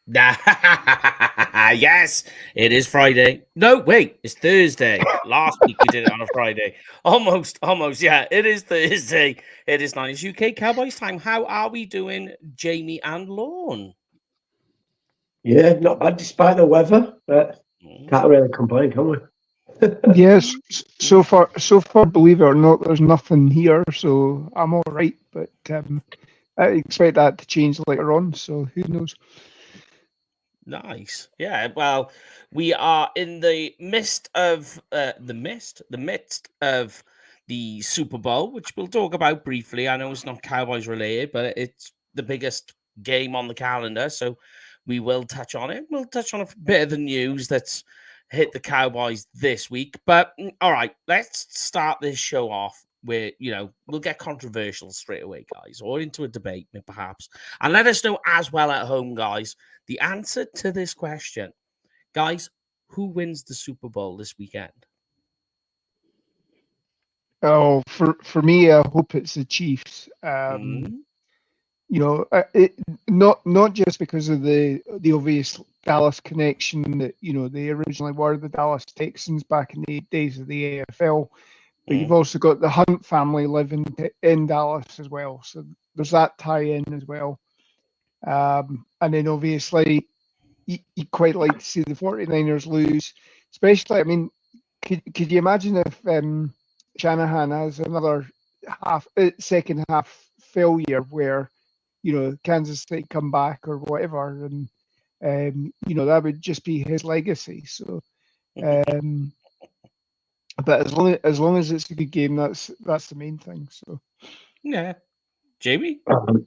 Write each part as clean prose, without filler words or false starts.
Yes, it is Friday. No, wait, it's Thursday. Last week we did it on a Friday. Almost. Yeah, it is Thursday. It is 9. It's UK Cowboys time. How are we doing, Jamie and Lorne? Yeah, not bad despite the weather, but can't really complain, can we? Yes, so far, believe it or not, there's nothing here, so I'm all right. But I expect that to change later on. So who knows? Nice. Yeah, well, we are in the midst of the midst of the Super Bowl, which we'll talk about briefly. I know it's not Cowboys related, but it's the biggest game on the calendar, so we will touch on it. We'll touch on a bit of the news that's hit the Cowboys this week. But all right, let's start this show off where we'll get controversial straight away, guys, or into a debate, perhaps. And let us know as well at home, guys, the answer to this question. Guys, who wins the Super Bowl this weekend? Oh, for me, I hope it's the Chiefs. Not just because of the obvious Dallas connection that they originally were the Dallas Texans back in the days of the AFL, but you've also got the Hunt family living in Dallas as well, so there's that tie-in as well. And then obviously you quite like to see the 49ers lose, especially. I mean, could you imagine if Shanahan has another second half failure where Kansas State come back or whatever, and that would just be his legacy. So, but as long as it's a good game, that's the main thing. So, yeah, Jamie. I'm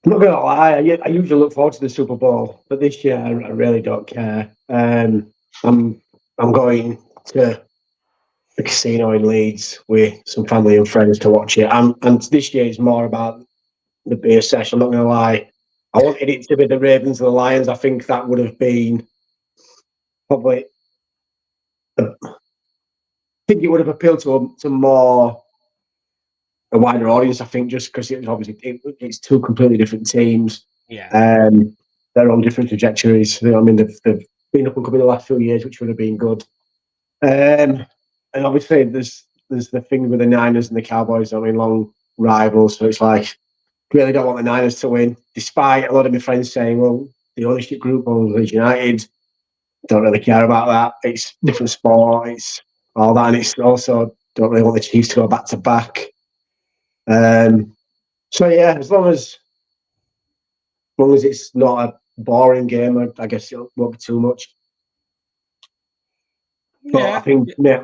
not gonna lie. I usually look forward to the Super Bowl, but this year I really don't care. I'm going to the casino in Leeds with some family and friends to watch it. And this year is more about the beer session. I'm not going to lie. I wanted it to be the Ravens and the Lions. I think that would have been probably. I think it would have appealed to more a wider audience. I think just because it's two completely different teams. Yeah. They're on different trajectories. I mean, they've been up and coming the last few years, which would have been good. And obviously, there's the thing with the Niners and the Cowboys. I mean, long rivals. So it's like, really don't want the Niners to win, despite a lot of my friends saying, well, the ownership group owns United. Don't really care about that. It's different sport. It's all that. And it's also don't really want the Chiefs to go back to back. So, yeah, as long as it's not a boring game, I guess it won't be too much. But I think my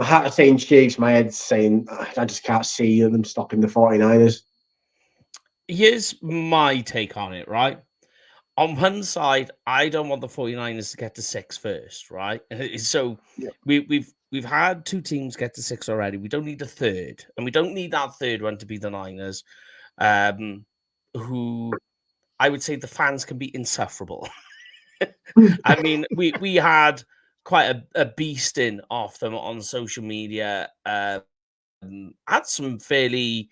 heart is saying Chiefs, my head's saying I just can't see them stopping the 49ers. Here's my take on it, right? On one side, I don't want the 49ers to get to 6 first, right? So we've had 2 teams get to 6 already. We don't need a third, and we don't need that third one to be the Niners, who I would say the fans can be insufferable. I mean, we had quite a beasting off them on social media. Had some fairly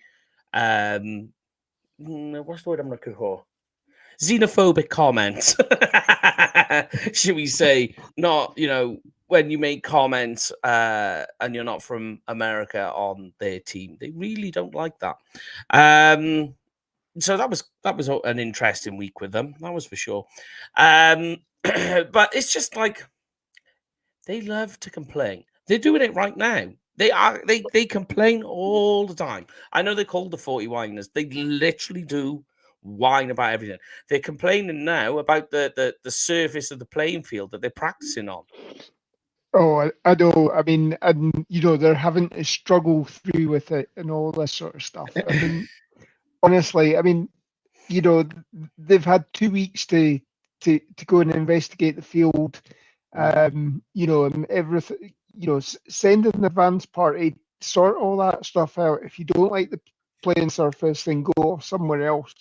what's the word I'm looking for? Xenophobic comments, should we say? Not when you make comments and you're not from America on their team, they really don't like that. So that was an interesting week with them, that was for sure. But it's just like they love to complain. They're doing it right now. They complain all the time. I know they're called the 40 whiners. They literally do whine about everything. They're complaining now about the surface of the playing field that they're practicing on. Oh, I know. I mean, and they're having to struggle through with it and all this sort of stuff. I mean, honestly, I mean, they've had 2 weeks to go and investigate the field, and everything. Send an advance party, sort all that stuff out. If you don't like the playing surface, then go off somewhere else.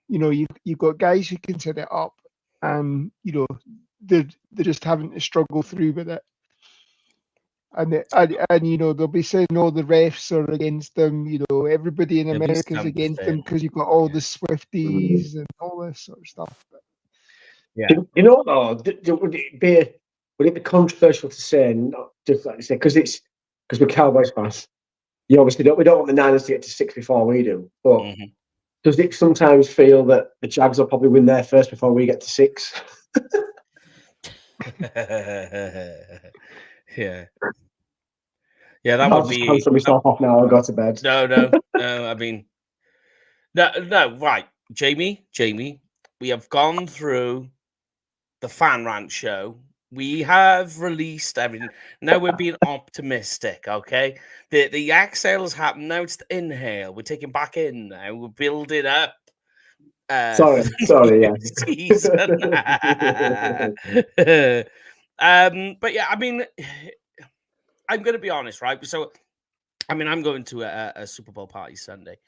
You've got guys who can set it up, and they're just having to struggle through with it. And they'll be saying all the refs are against them. Everybody in America is against them because you've got all the Swifties and all this sort of stuff. But, Yeah. You know what, though? Would it be controversial to say, not just like you say, because we're Cowboys fans? You obviously we don't want the Niners to get to 6 before we do. But does it sometimes feel that the Jags will probably win there first before we get to 6? Yeah. Yeah, that I'll would just be. cancel myself off now. I'll go to bed. No. I mean, no. Right, Jamie. We have gone through the fan rant show. We have released everything. Now we're being optimistic. Okay, the exhale has happened. Now it's the inhale. We're taking back in now. We're building up. Sorry, yeah. Season. But yeah, I mean, I'm going to be honest, right? So, I mean, I'm going to a Super Bowl party Sunday,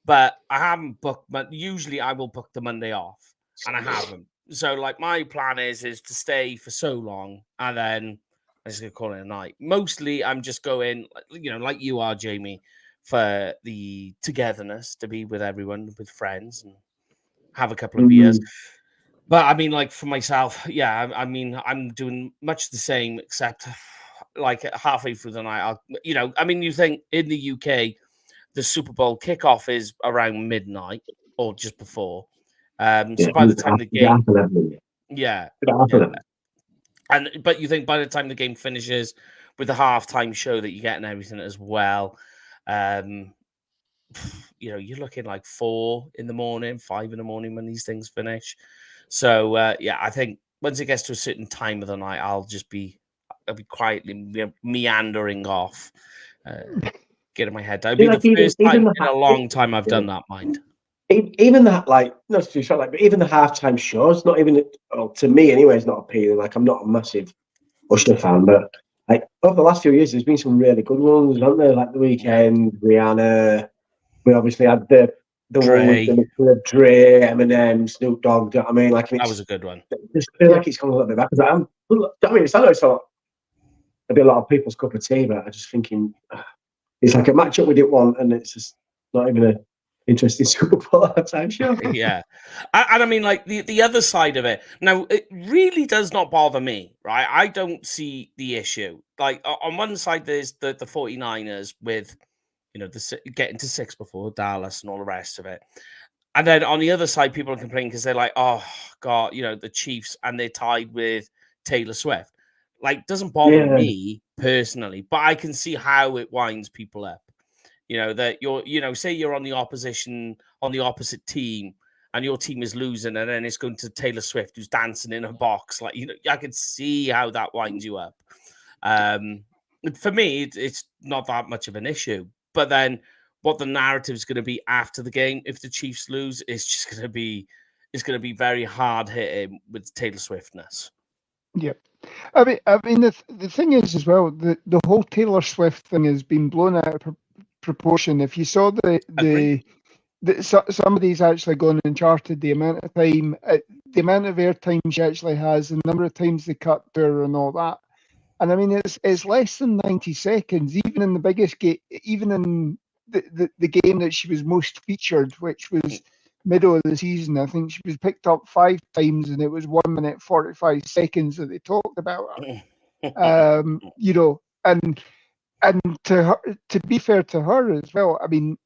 but I haven't booked. But usually, I will book the Monday off, and I haven't. So, like, my plan is to stay for so long, and then I'm just gonna call it a night. Mostly, I'm just going, like you are, Jamie, for the togetherness, to be with everyone, with friends, and have a couple of beers. But I mean, like for myself, yeah, I mean, I'm doing much the same, except like halfway through the night, I mean, you think in the UK, the Super Bowl kickoff is around midnight or just before. So by the time the game, yeah, but you think by the time the game finishes with the halftime show that you get and everything as well, you're looking like 4 in the morning, 5 in the morning when these things finish. So yeah, I think once it gets to a certain time of the night, I'll be quietly meandering off, getting my head down. It'll be the first time in a long time I've done that, mind. Even that, like, not to be short, like, but even the halftime shows, not even, well, to me anyway, it's not appealing. Like, I'm not a massive Usher fan, but like over the last few years, there's been some really good ones, haven't there? Like The Weeknd, Rihanna. We obviously had the Dre. one with Dre, Eminem, Snoop Dogg. Do you know what I mean? Like, that was a good one. I just feel like it's gone a little bit back. I mean, I know it's not a lot of people's cup of tea, but I'm just thinking it's like a matchup we didn't want, and it's just not even a interesting Super Bowl halftime show. Yeah. And I mean, like, the other side of it, now, it really does not bother me, right? I don't see the issue. Like, on one side, there's the 49ers with, getting to 6 before Dallas and all the rest of it. And then on the other side, people are complaining because they're like, oh, God, the Chiefs, and they're tied with Taylor Swift. Like, doesn't bother me personally, but I can see how it winds people up. That you're, say you're on the opposite team and your team is losing, and then it's going to Taylor Swift who's dancing in a box. Like, I can see how that winds you up. For me, it's not that much of an issue. But then what the narrative is going to be after the game, if the Chiefs lose, it's just going to be, very hard hitting with Taylor Swiftness. Yeah. I mean, the thing is as well, the whole Taylor Swift thing has been blown out of proportion. If you saw some of these actually gone and charted the amount of time, the amount of airtime she actually has, the number of times they cut her and all that. And I mean, it's less than 90 seconds, even in the biggest game, even in the game that she was most featured, which was middle of the season. I think she was picked up 5 times, and it was 1 minute 45 seconds that they talked about her. And to be fair to her as well, I mean,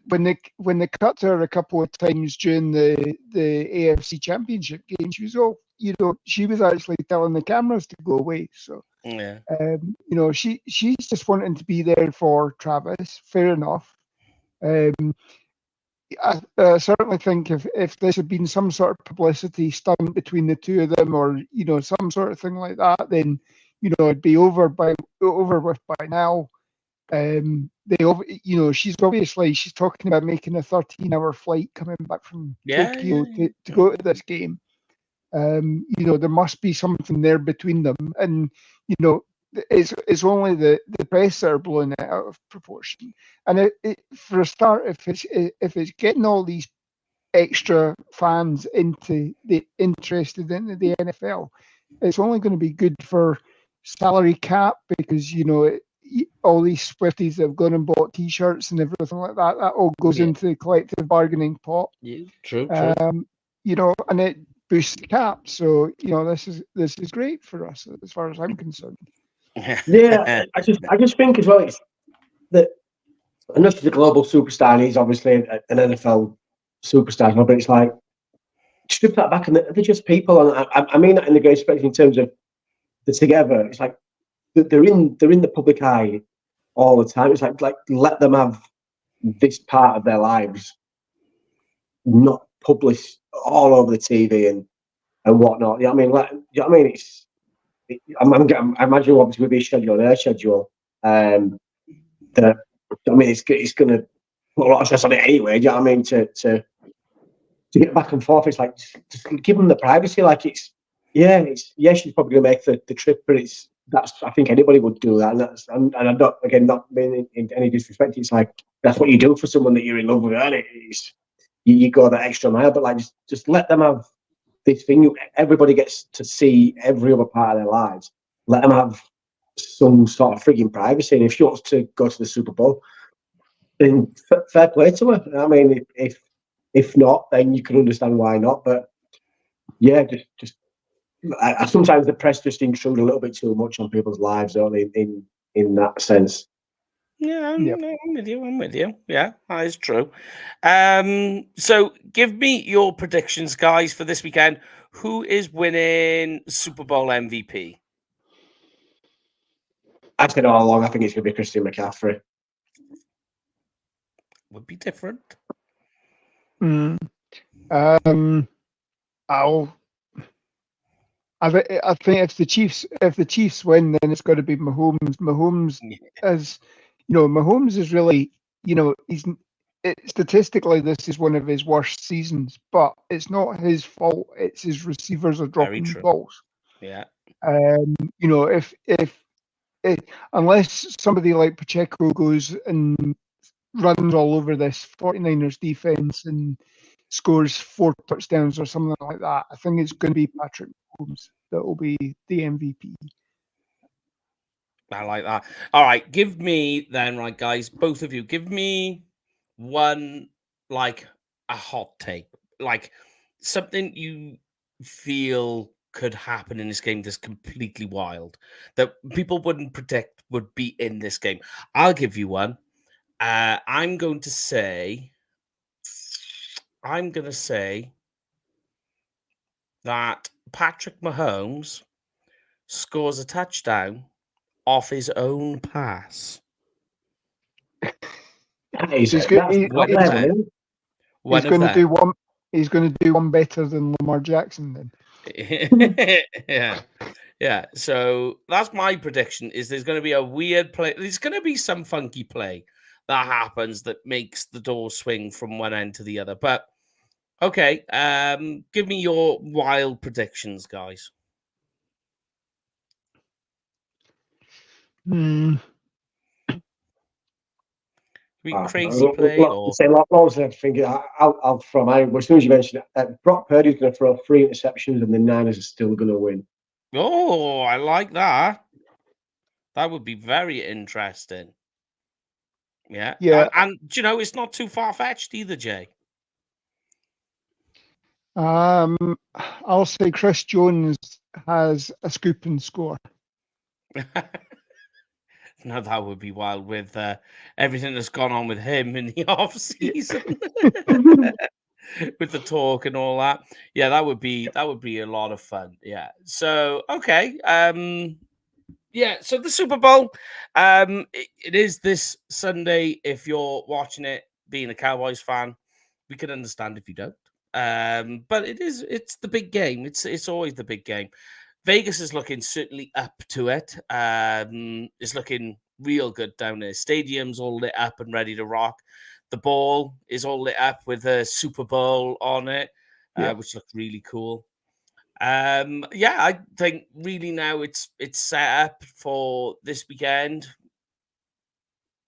when they cut her a couple of times during the AFC Championship game, she was she was actually telling the cameras to go away. So yeah, she's just wanting to be there for Travis. Fair enough. I certainly think if this had been some sort of publicity stunt between the two of them, or some sort of thing like that, then it'd be over with by now. She's talking about making a 13-hour flight coming back from Tokyo to go to this game. There must be something there between them, and it's only the press that are blowing it out of proportion. And for a start, if it's getting all these extra fans interested in the NFL, it's only going to be good for salary cap, because all these Swifties that have gone and bought T-shirts and everything like that. That all goes into the collective bargaining pot. Yeah, true. You know, and it boosts the cap. So you know, this is great for us as far as I'm concerned. Yeah, I just think as well it's that I know she's a global superstar and he's obviously an NFL superstar, but it's like strip that back and they're just people. And I mean that in the great respect in terms of they're together. It's like they're in the public eye all the time. It's like let them have this part of their lives not published all over the TV and whatnot. You know what I mean? Like, you know what I mean? I imagine obviously with his schedule, their schedule, that I mean, it's going to put a lot of stress on it anyway. Do you know what I mean? To get back and forth, it's like just give them the privacy. Like she's probably going to make the trip, but that's I think anybody would do that, and I'm not being in any disrespect. It's like that's what you do for someone that you're in love with, and it's you go that extra mile. But like just let them have this thing. Everybody gets to see every other part of their lives. Let them have some sort of frigging privacy. And if she wants to go to the Super Bowl, then fair play to her. I mean, if not, then you can understand why not. But yeah, just I sometimes the press just intrude a little bit too much on people's lives, don't they? In that sense. Yeah, I'm with you. Yeah, that is true. So give me your predictions, guys, for this weekend. Who is winning Super Bowl MVP? I've said all along, I think it's going to be Christian McCaffrey. Would be different. I think if the Chiefs win, then it's got to be Mahomes. Mahomes is really, you know, statistically this is one of his worst seasons, but it's not his fault. It's his receivers are dropping balls. Yeah. You know, if unless somebody like Pacheco goes and runs all over this 49ers defense and scores 4 touchdowns or something like that, I think it's going to be Patrick Mahomes that will be the MVP. I like that. All right, give me then, right, guys, both of you, give me one, like a hot take, like something you feel could happen in this game that's completely wild, that people wouldn't predict would be in this game. I'll give you one. I'm going to say that Patrick Mahomes scores a touchdown off his own pass. He's going to do one. He's going to do one better than Lamar Jackson then. Yeah. So that's my prediction. Is there's going to be a weird play? There's going to be some funky play that happens that makes the door swing from one end to the other. But okay, give me your wild predictions, guys. Crazy play or say lots of everything. I'll throw mine. As soon as you mentioned it, Brock Purdy's going to throw 3 interceptions, and the Niners are still going to win. Oh, I like that. That would be very interesting. Yeah. And you know, it's not too far fetched either, Jay. I'll say Chris Jones has a scoop and score. No, that would be wild with everything that's gone on with him in the off season, with the talk and all that. Yeah, that would be a lot of fun. Yeah. So okay. Yeah. So the Super Bowl, it is this Sunday. If you're watching it, being a Cowboys fan, we can understand if you don't. But it's the big game. It's always the big game. Vegas is looking certainly up to it. It's looking real good down there. Stadium's all lit up and ready to rock. The ball is all lit up with a Super Bowl on it, which looks really cool. I think really now it's set up for this weekend.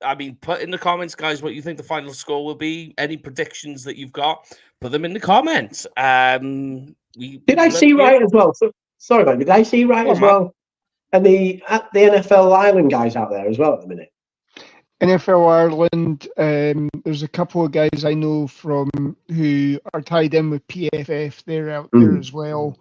I mean, put in the comments, guys, what you think the final score will be. Any predictions that you've got, put them in the comments. Did I see right as well? Sorry, man. Did I see right as well? And the NFL Island guys out there as well at the minute. NFL Ireland, there's a couple of guys I know from who are tied in with PFF. They're out there as well.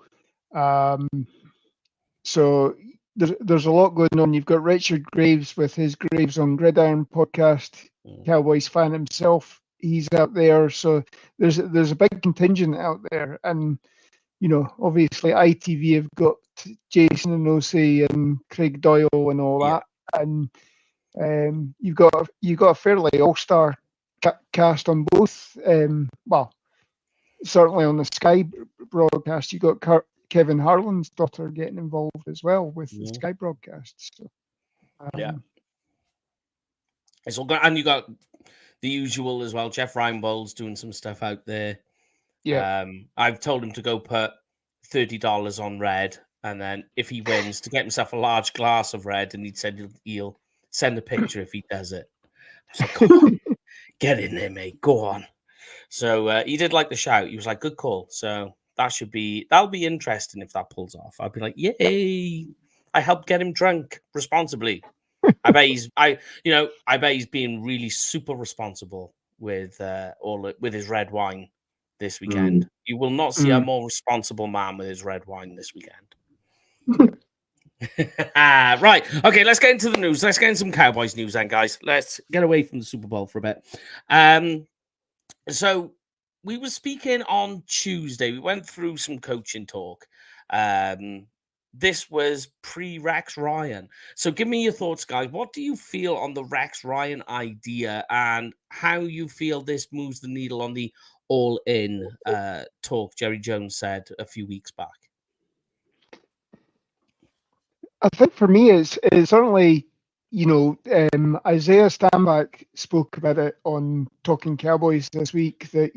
So there's a lot going on. You've got Richard Graves with his Graves on Gridiron podcast. Cowboys fan himself, he's out there. So there's a big contingent out there, and obviously ITV have got Jason and Osei and Craig Doyle and all that, and you've got a fairly all-star cast on both. Well, certainly on the Sky broadcast, you got Kevin Harlan's daughter getting involved as well with the Sky broadcasts. So, it's all good, and you got the usual as well. Jeff Reinbold's doing some stuff out there. Yeah, I've told him to go put $30 on red, and then if he wins, to get himself a large glass of red, and he said he'll send a picture if he does it. I was like, come on, get in there, mate. Go on. So he did like the shout. He was like, good call. So that'll be interesting if that pulls off. I'll be like, yay! I helped get him drunk responsibly. I bet he's being really super responsible with his red wine this weekend. You will not see a more responsible man with his red wine this weekend. Right. Okay, let's get into the news. Let's get into some Cowboys news then, guys. Let's get away from the Super Bowl for a bit. So we were speaking on Tuesday. We went through some coaching talk. This was pre-Rex Ryan. So give me your thoughts, guys. What do you feel on the Rex Ryan idea and how you feel this moves the needle on the all-in talk Jerry Jones said a few weeks back? I think for me, it's certainly, Isaiah Stanback spoke about it on Talking Cowboys this week, that,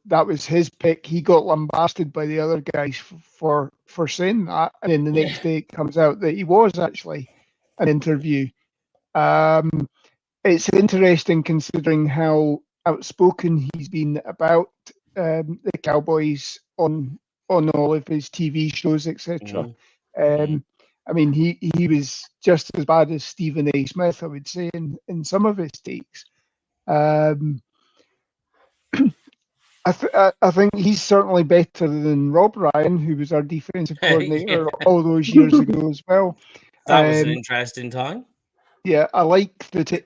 that was his pick. He got lambasted by the other guys for saying that. And then the next day it comes out that he was actually an interview. It's interesting considering how outspoken he's been about the Cowboys on all of his TV shows, etc. I mean, he was just as bad as Stephen A. Smith, I would say, in some of his takes. I think he's certainly better than Rob Ryan, who was our defensive coordinator all those years ago as well. That was an interesting time. Yeah, I like the take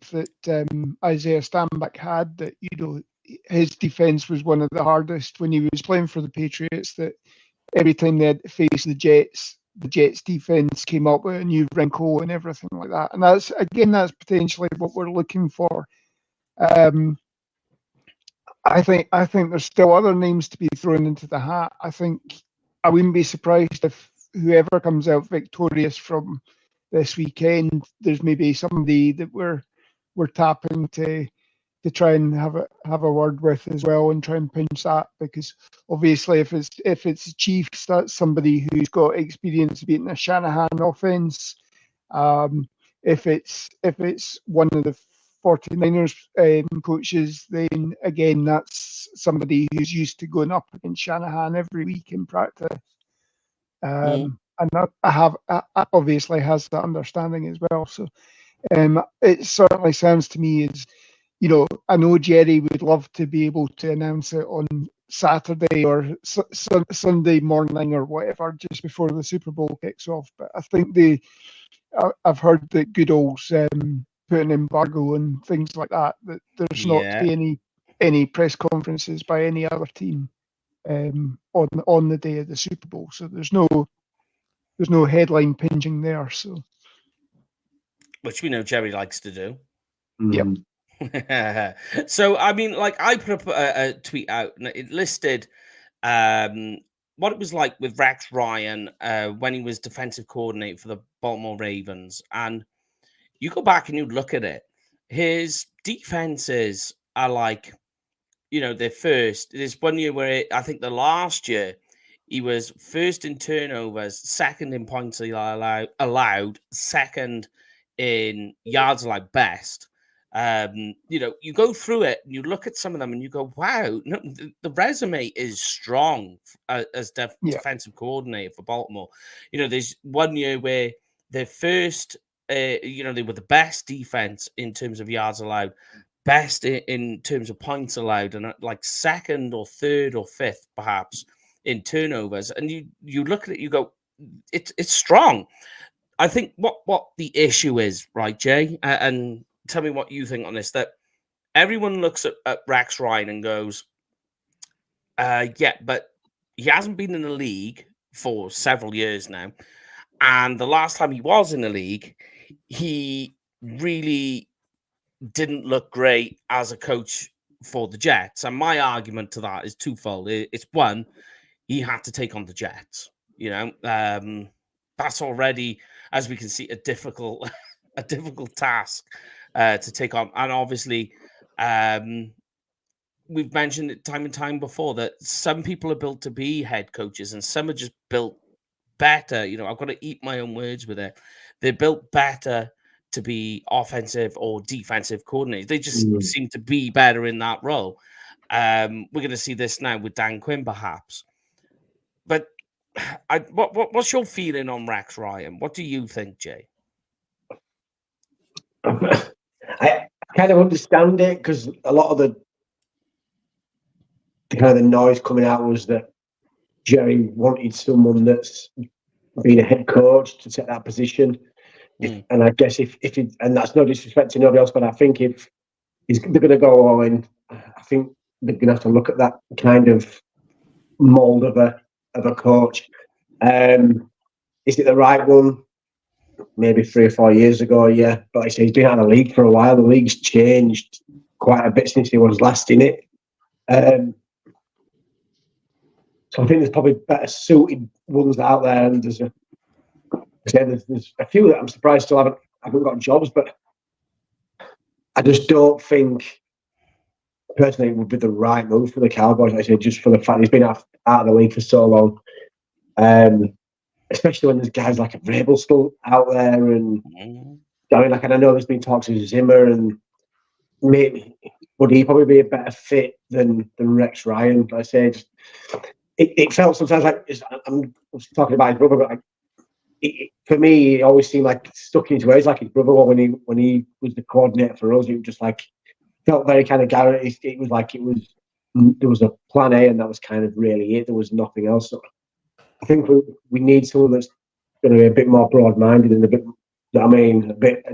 that Isaiah Stanback had, that his defense was one of the hardest when he was playing for the Patriots. That every time they had to face the Jets defense came up with a new wrinkle and everything like that. And that's potentially what we're looking for. I think there's still other names to be thrown into the hat. I think I wouldn't be surprised if whoever comes out victorious from this weekend, there's maybe somebody that we're tapping to try and have a word with as well and try and pinch that, because obviously if it's the Chiefs, that's somebody who's got experience beating a Shanahan offense. If it's one of the 49ers coaches, then again that's somebody who's used to going up against Shanahan every week in practice. And I obviously has that understanding as well. So it certainly sounds to me as, I know Jerry would love to be able to announce it on Saturday or Sunday morning or whatever, just before the Super Bowl kicks off. But I think I've heard that Goodall's put an embargo and things like that, that there's not to be any press conferences by any other team on the day of the Super Bowl. So there's no headline pinching there. So, which we know Jerry likes to do. Yep. So I mean, like, I put a tweet out and it listed what it was like with Rex Ryan when he was defensive coordinator for the Baltimore Ravens, and you go back and you look at it, his defenses are like, they're first. There's one year where I think the last year he was first in turnovers, second in points allowed, second in yards allowed, best. You go through it and you look at some of them and you go, wow, no, the resume is strong as defensive coordinator for Baltimore. There's one year where they're first they were the best defense in terms of yards allowed, best in terms of points allowed, and like second or third or fifth perhaps in turnovers. And you look at it, you go, it's strong. I think what the issue is, right, Jay, and tell me what you think on this, that everyone looks at Rex Ryan and goes, yeah, but he hasn't been in the league for several years now. And the last time he was in the league, he really didn't look great as a coach for the Jets. And my argument to that is twofold. It's one, he had to take on the Jets. That's already, as we can see, a difficult task to take on. And obviously, we've mentioned it time and time before that some people are built to be head coaches and some are just built better. I've got to eat my own words with it. They're built better to be offensive or defensive coordinators. They just seem to be better in that role. We're going to see this now with Dan Quinn, perhaps. But what's your feeling on Rex Ryan? What do you think, Jay? I kind of understand it, because a lot of the kind of the noise coming out was that Jerry wanted someone that's been a head coach to take that position. And I guess if and that's no disrespect to nobody else, but I think if they're going to go all in, I think they're going to have to look at that kind of mold of a coach. Is it the right one? Maybe 3 or 4 years ago, yeah. But I say he's been out of the league for a while. The league's changed quite a bit since he was last in it. So I think there's probably better suited ones out there, and there's a few that I'm surprised still haven't got jobs, but I just don't think personally it would be the right move for the Cowboys. I say just for the fact he's been out of the league for so long, especially when there's guys like a Vrabel still out there, and I mean, I know there's been talks with Zimmer, and maybe would he probably be a better fit than Rex Ryan? But I say it felt sometimes like I'm talking about his brother, but for me, it always seemed like stuck in his ways, like his brother. When he was the coordinator for us, it was just like felt very kind of Garrett. It was like there was a plan A, and that was kind of really it. There was nothing else. So I think we need someone that's going to be a bit more broad-minded and a bit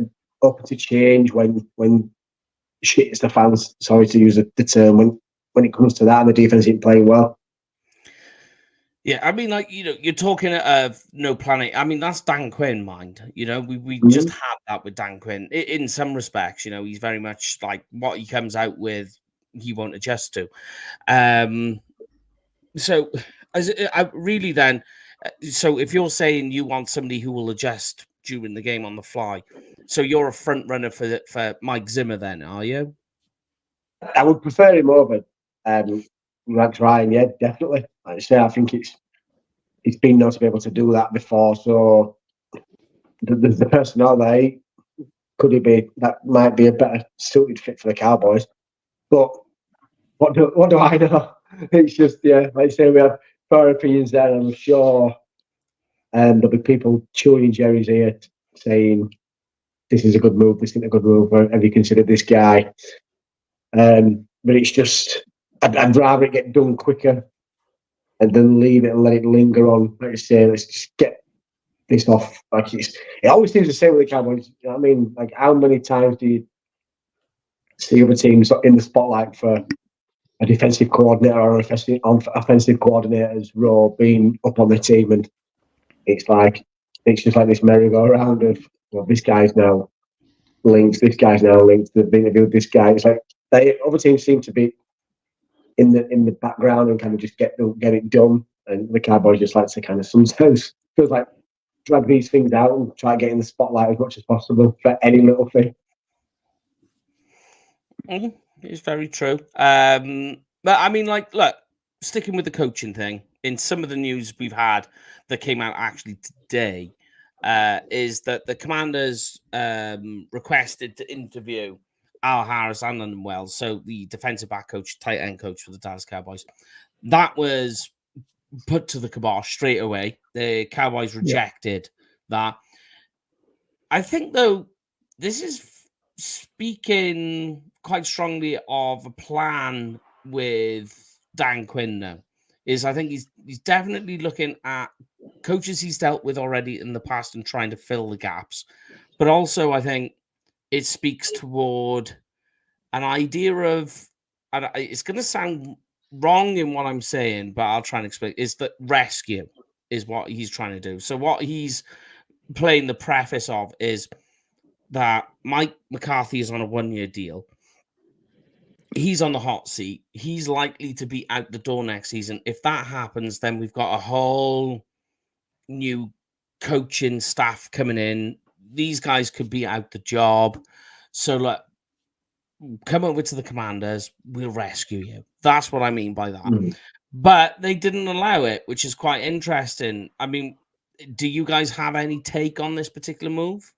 open to change when shit is the fans. Sorry to use the term when it comes to that, and the defense isn't playing well. Yeah, I mean, like, you're talking of no planet. I mean, that's Dan Quinn, mind. We just had that with Dan Quinn. In some respects, he's very much like what he comes out with, he won't adjust to. So, so if you're saying you want somebody who will adjust during the game on the fly, so you're a front runner for Mike Zimmer, then, are you? I would prefer him over Rex Ryan, yeah, definitely. Like I say, I think it's been known to be able to do that before. So the personnel there, could it be that might be a better suited fit for the Cowboys? But what do I know? It's just, yeah, like I say, we have 4 opinions there, and I'm sure there'll be people chewing in Jerry's ear saying this is a good move, this isn't a good move, or have you considered this guy? But it's just, I'd rather it get done quicker and then leave it and let it linger on. Like I say, let's just get this off. Like it always seems the same with the Cowboys. You know what I mean? Like, how many times do you see other teams in the spotlight for a defensive coordinator or offensive coordinator's role being up on the team, and it's just like this merry-go-round of, well, this guy's now linked, they've interviewed this guy. It's like other teams seem to be in the background and kind of just get it done, and the Cowboys just like to kind of sometimes feels like drag these things out and try to get in the spotlight as much as possible for any little thing. It's very true. But I mean, like, look, sticking with the coaching thing, in some of the news we've had that came out actually today, is that the Commanders requested to interview Al Harris and London Wells, so the defensive back coach, tight end coach for the Dallas Cowboys. That was put to the kibosh straight away. The Cowboys rejected that. I think, though, this is speaking quite strongly of a plan with Dan Quinn now. I think he's definitely looking at coaches he's dealt with already in the past and trying to fill the gaps. But also, I think it speaks toward an idea of, and it's going to sound wrong in what I'm saying, but I'll try and explain, is that rescue is what he's trying to do. So what he's playing the preface of is that Mike McCarthy is on a 1-year deal. He's on the hot seat. He's likely to be out the door next season. If that happens, then we've got a whole new coaching staff coming in. These guys could be out the job. So, look, come over to the Commanders. We'll rescue you. That's what I mean by that. But they didn't allow it, which is quite interesting. I mean, do you guys have any take on this particular move?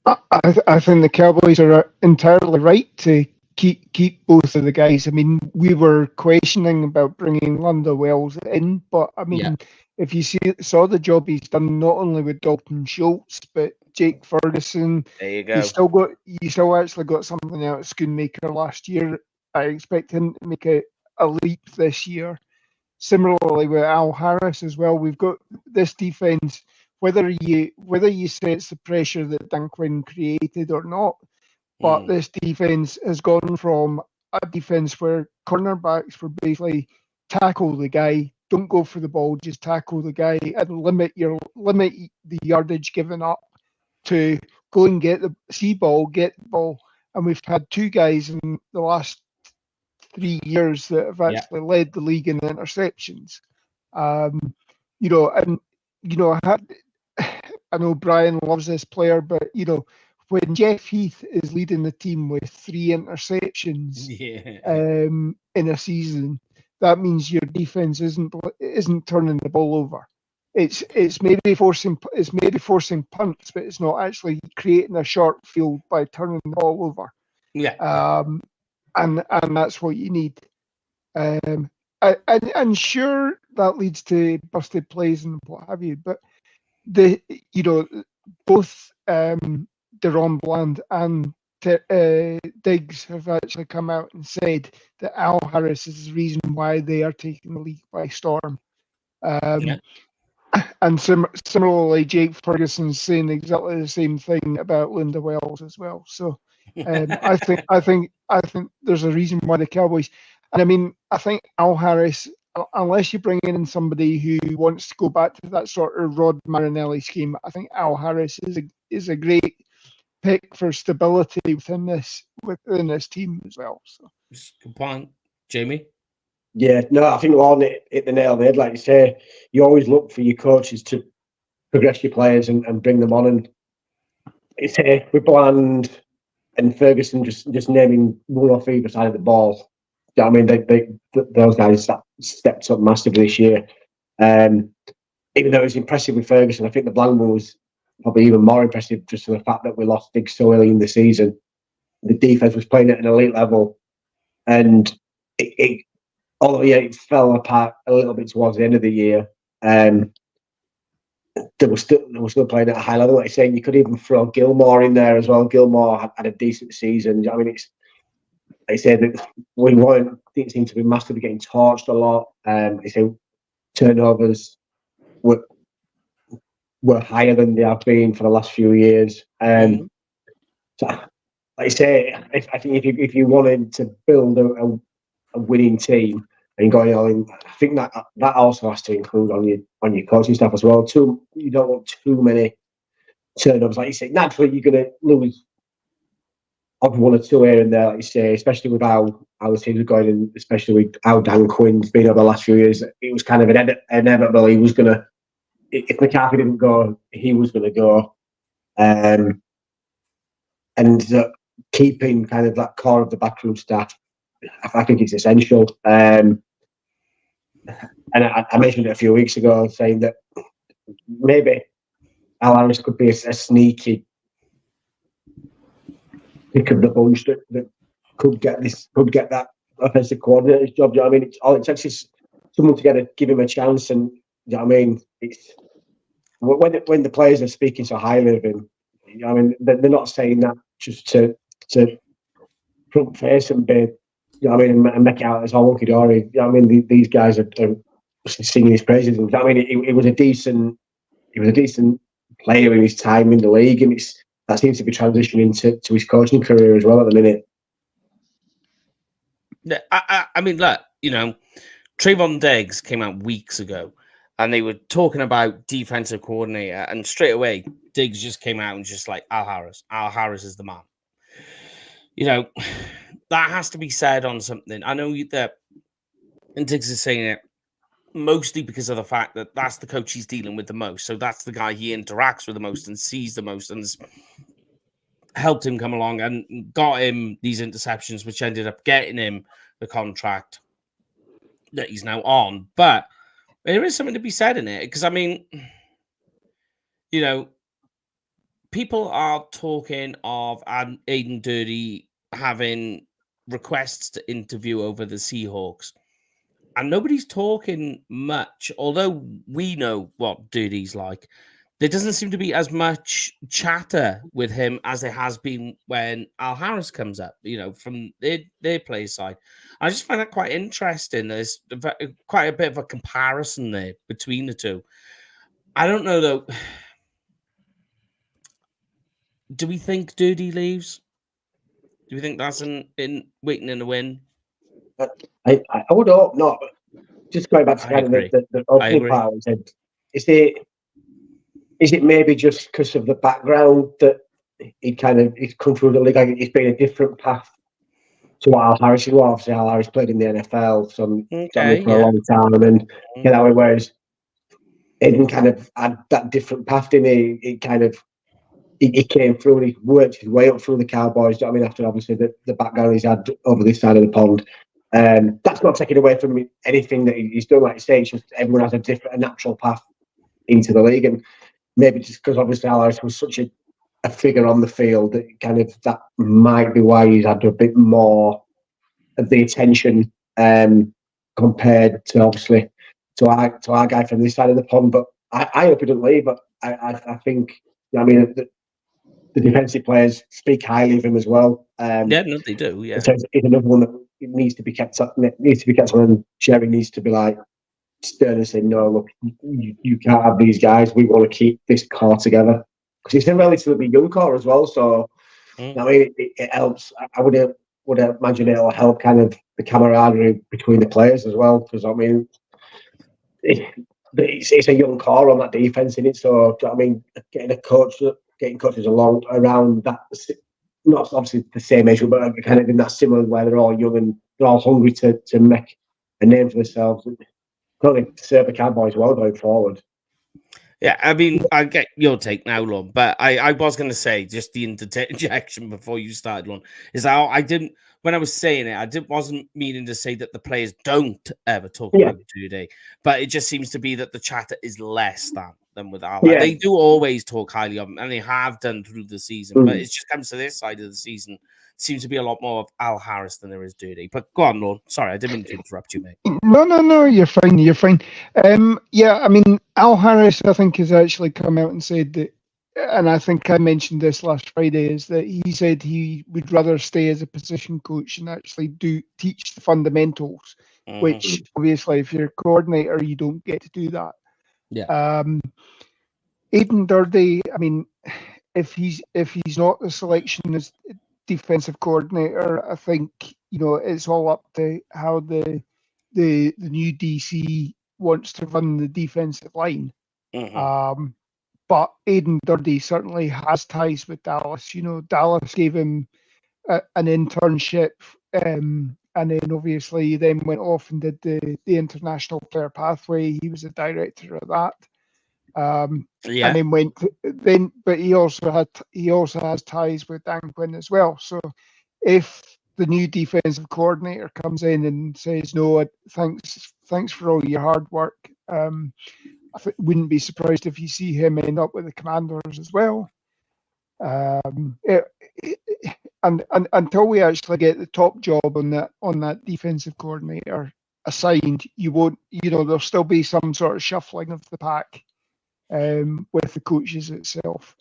I think the Cowboys are entirely right to keep both of the guys. I mean, we were questioning about bringing Lando Wells in, but I mean, if you saw the job he's done, not only with Dalton Schultz but Jake Ferguson, there you go. You still actually got something out of Schoonmaker last year. I expect him to make a leap this year. Similarly with Al Harris as well, we've got this defense. Whether you say it's the pressure that Dan Quinn created or not, but this defense has gone from a defense where cornerbacks were basically tackle the guy, don't go for the ball, just tackle the guy and limit the yardage given up, to go and get the ball. And we've had two guys in the last 3 years that have actually led the league in interceptions. I know Brian loves this player, but when Jeff Heath is leading the team with 3 interceptions in a season, that means your defense isn't turning the ball over. It's maybe forcing punts, but it's not actually creating a short field by turning the ball over. And that's what you need. And sure, that leads to busted plays and what have you, but both Deron Bland and Diggs have actually come out and said that Al Harris is the reason why they are taking the league by storm. And similarly, Jake Ferguson's saying exactly the same thing about Linda Wells as well. So I think there's a reason why the Cowboys, and I mean, I think Al Harris, unless you bring in somebody who wants to go back to that sort of Rod Marinelli scheme, I think Al Harris is a great pick for stability within this team as well. So good point, Jamie. Yeah, no, I think Lorne hit the nail on the head. Like you say, you always look for your coaches to progress your players and bring them on. And it's with Bland and Ferguson just naming one off either side of the ball. I mean, those guys stepped up massively this year. Even though it was impressive with Ferguson, I think the Bland one was probably even more impressive just for the fact that we lost Diggs so early in the season. The defense was playing at an elite level, and although it fell apart a little bit towards the end of the year, they were still playing at a high level. Like you're saying, you could even throw Gilmore in there as well. Gilmore had a decent season. I mean, it's like I said, that we didn't seem to be massively getting torched a lot. They say turnovers were higher than they have been for the last few years. So, like I say, I think if you wanted to build a winning team and going on, I think that also has to include on your coaching staff as well. You don't want too many turnovers. Like you say, naturally you're going to lose of 1 or 2 here and there, like you say, especially with how the teams are going, and especially with how Dan Quinn's been over the last few years. It was kind of inevitable. He was going to, if McCarthy didn't go, he was going to go. And keeping kind of that core of the backroom staff, I think it's essential. And I mentioned it a few weeks ago, saying that maybe Al Harris could be a sneaky pick of the bunch that could get that offensive coordinator's job. Do you know what I mean? All it takes is someone to give him a chance, and do you know what I mean? when the players are speaking so highly of him, you know, I mean, they're not saying that just to front face and be, you know, what I mean, and make it out as all hunky dory. You know, what I mean, these guys are singing his praises. And, I mean, he was a decent player in his time in the league, and that seems to be transitioning to his coaching career as well at the minute. Yeah, I mean, look, you know, Trayvon Diggs came out weeks ago, and they were talking about defensive coordinator, and straight away Diggs just came out and just like Al Harris. Al Harris is the man. You know, that has to be said on something. I know that, and Diggs is saying it mostly because of the fact that that's the coach he's dealing with the most. So that's the guy he interacts with the most and sees the most, and has helped him come along and got him these interceptions, which ended up getting him the contract that he's now on. But there is something to be said in it, because I mean, you know, people are talking of Aiden Dirty having requests to interview over the Seahawks, and nobody's talking much, although we know what Dirty's like. There doesn't seem to be as much chatter with him as there has been when Al Harris comes up, you know, from their play side. I just find that quite interesting. There's quite a bit of a comparison there between the two. I don't know, though. Do we think Dirty leaves? Do we think that's in waiting in a win? I would hope not. Just going back to kind of the opening part, I said, is it maybe just because of the background that he's come through the league? Like, it's been a different path to what Al Harris was. Obviously, Al Harris played in the NFL for a long time, and you know, whereas Aiden kind of had that different path, didn't he? He came through and he worked his way up through the Cowboys. I mean, after obviously the background he's had over this side of the pond. That's not taking away from anything that he's done. Like you say, it's just everyone has a natural path into the league, and maybe just because obviously Al Harris was such a figure on the field that might be why he's had a bit more of the attention compared to obviously to our guy from this side of the pond. But I hope he doesn't leave. But I think, I mean, the defensive players speak highly of him as well. Yeah, no, they do. Yeah, so it's another one that needs to be kept up. Needs to be kept on, and Jerry needs to be like stern and say, no, look, you can't have these guys. We want to keep this core together, because it's a relatively young core as well. So I mean, it helps. I would imagine it'll help kind of the camaraderie between the players as well, because I mean, it's a young core on that defense, isn't it? So I mean, getting coaches along around that, not obviously the same age, but kind of in that similar where they're all young and they're all hungry to make a name for themselves. Probably serve the Cowboys well going forward. Yeah, I mean, I get your take now, Lon, but I was going to say, just the interjection before you started, Lon, is I didn't, when I was saying it, wasn't meaning to say that the players don't ever talk about Duty, but it just seems to be that the chatter is less than with Al. Yeah. They do always talk highly of him, and they have done through the season, but it just comes to this side of the season. Seems to be a lot more of Al Harris than there is Dirty. But go on, Lord. Sorry, I didn't mean to interrupt you, mate. No, you're fine. You're fine. Yeah, I mean, Al Harris, I think, has actually come out and said that, and I think I mentioned this last Friday, is that he said he would rather stay as a position coach and actually teach the fundamentals, which obviously, if you're a coordinator, you don't get to do that. Yeah. Aiden Dirty, I mean, if he's not the selection as defensive coordinator, I think, you know, it's all up to how the new DC wants to run the defensive line. But Aiden Dirty certainly has ties with Dallas. You know, Dallas gave him an internship, and then obviously he then went off and did the International Player Pathway. He was a director of that. And then but he also has ties with Dan Quinn as well. So if the new defensive coordinator comes in and says, no, thanks for all your hard work, I wouldn't be surprised if you see him end up with the Commanders as well. And until we actually get the top job on that defensive coordinator assigned, you won't, you know, there'll still be some sort of shuffling of the pack. with the coaches itself.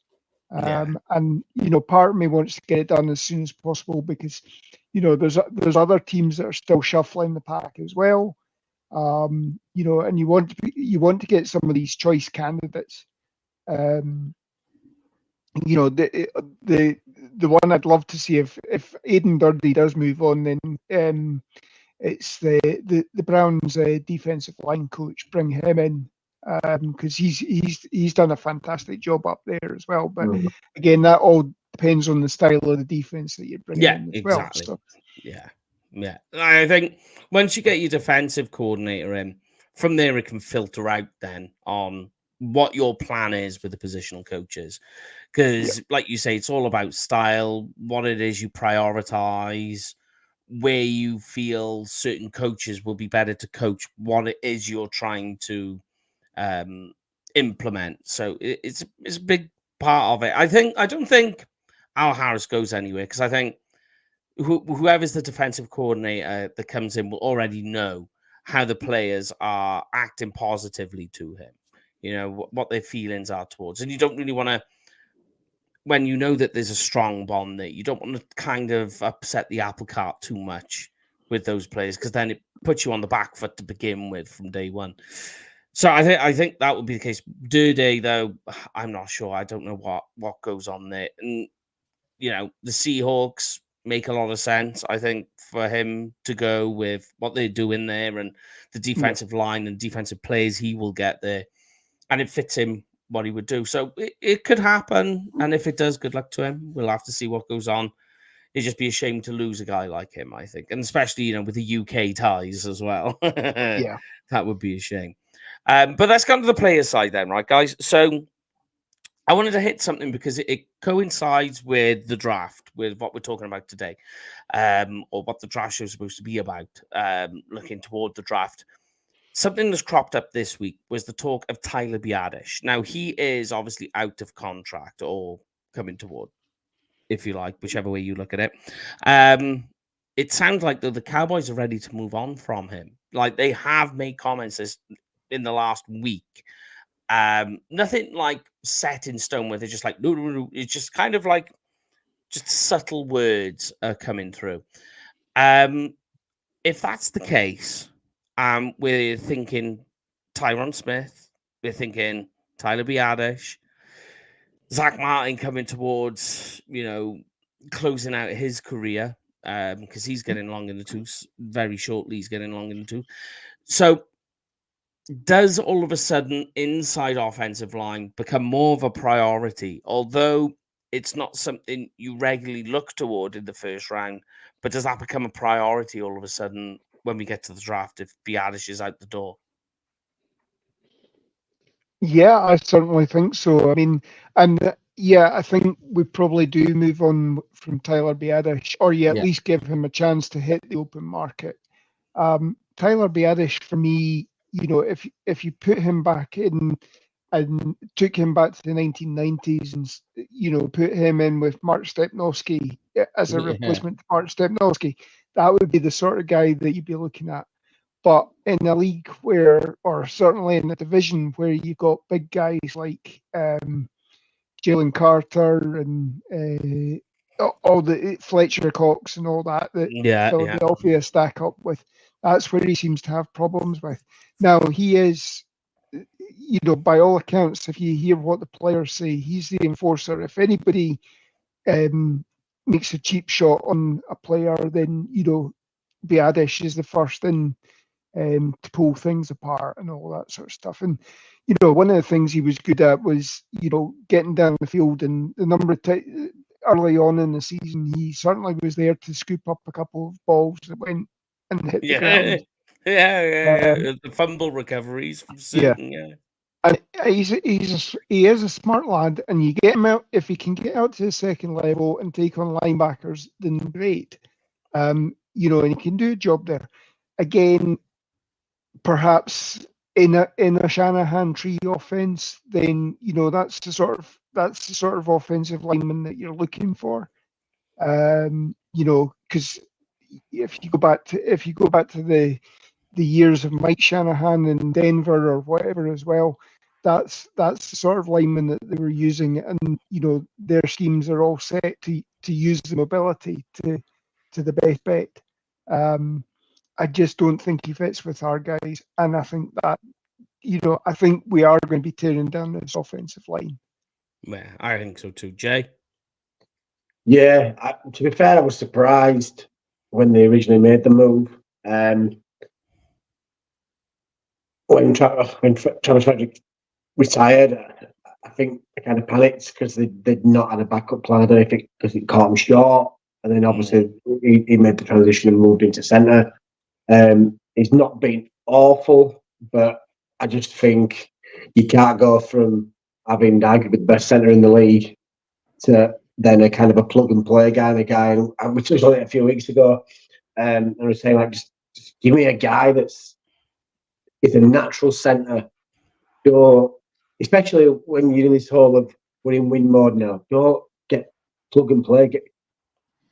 Yeah. And part of me wants to get it done as soon as possible because there's other teams that are still shuffling the pack as well. And you want to get some of these choice candidates. The one I'd love to see if Aidan Durdy does move on, then it's the Browns defensive line coach. Bring him in because he's done a fantastic job up there as well. But again, that all depends on the style of the defense that you're bringing in as exactly. well. So. Yeah. I think once you get your defensive coordinator in, from there it can filter out then on what your plan is with the positional coaches. Because, like you say, it's all about style, what it is you prioritize, where you feel certain coaches will be better to coach, what it is you're trying to implement. So it's a big part of it. I don't think Al Harris goes anywhere because I think whoever's the defensive coordinator that comes in will already know how the players are acting positively to him, what their feelings are towards. And you don't really want to, when you know that there's a strong bond there, you don't want to kind of upset the apple cart too much with those players because then it puts you on the back foot to begin with from day one. So I think that would be the case. Durday, though, I'm not sure. I don't know what goes on there. And, the Seahawks make a lot of sense, I think, for him to go with what they're doing there and the defensive line and defensive plays he will get there. And it fits him what he would do. So it could happen. And if it does, good luck to him. We'll have to see what goes on. It'd just be a shame to lose a guy like him, I think. And especially, with the UK ties as well. Yeah. That would be a shame. But let's go to the player side then, right, guys? So I wanted to hit something because it coincides with the draft, with what we're talking about today, or what the draft show is supposed to be about, looking toward the draft. Something that's cropped up this week was the talk of Tyler Biadasz. Now, he is obviously out of contract or coming toward, if you like, whichever way you look at it. It sounds like the Cowboys are ready to move on from him. Like, they have made comments in the last week. Nothing like set in stone where they're just like, no. It's just kind of like just subtle words are coming through. If that's the case, we're thinking Tyron Smith, we're thinking Tyler Biadasz, Zach Martin coming towards, closing out his career because he's getting long in the tooth very shortly. He's getting long in the tooth. So does all of a sudden inside offensive line become more of a priority? Although it's not something you regularly look toward in the first round, but does that become a priority all of a sudden when we get to the draft if Biadasz is out the door? Yeah, I certainly think so. I mean, and I think we probably do move on from Tyler Biadasz, or you at least give him a chance to hit the open market. Tyler Biadasz, for me, if you put him back in and took him back to the 1990s and, put him in with Mark Stepnowski as a replacement to Mark Stepnowski, that would be the sort of guy that you'd be looking at. But in a league where, or certainly in a division where you've got big guys like Jalen Carter and all the Fletcher Cox and all that Philadelphia stack up with, that's where he seems to have problems with. Now, he is, by all accounts, if you hear what the players say, he's the enforcer. If anybody makes a cheap shot on a player, then, Biadasz is the first in to pull things apart and all that sort of stuff. And, one of the things he was good at was, getting down the field, and the number of early on in the season, he certainly was there to scoop up a couple of balls that went and hit the ground. The fumble recoveries from certain, And he is a smart lad, and you get him out, if he can get out to the second level and take on linebackers, then great. And he can do a job there. Again, perhaps in a Shanahan tree offense, then that's the sort of offensive lineman that you're looking for. Because if you go back to the years of Mike Shanahan in Denver or whatever as well, that's the sort of lineman that they were using, and their schemes are all set to use the mobility to the best bet. I just don't think he fits with our guys, and I think that I think we are going to be tearing down this offensive line. Yeah, I think so too, Jay. Yeah, to be fair, I was surprised when they originally made the move. When Travis Frederick retired, I think I kind of panicked because they'd not had a backup plan. I don't know if because it caught him short, and then obviously he made the transition and moved into centre. He's not been awful, but I just think you can't go from having arguably the best centre in the league to then a kind of a plug and play guy and a guy. And we touched on it a few weeks ago, and I was saying like just give me a guy is a natural centre. Don't, especially when you're in this whole of we're in win mode now. Don't get plug and play.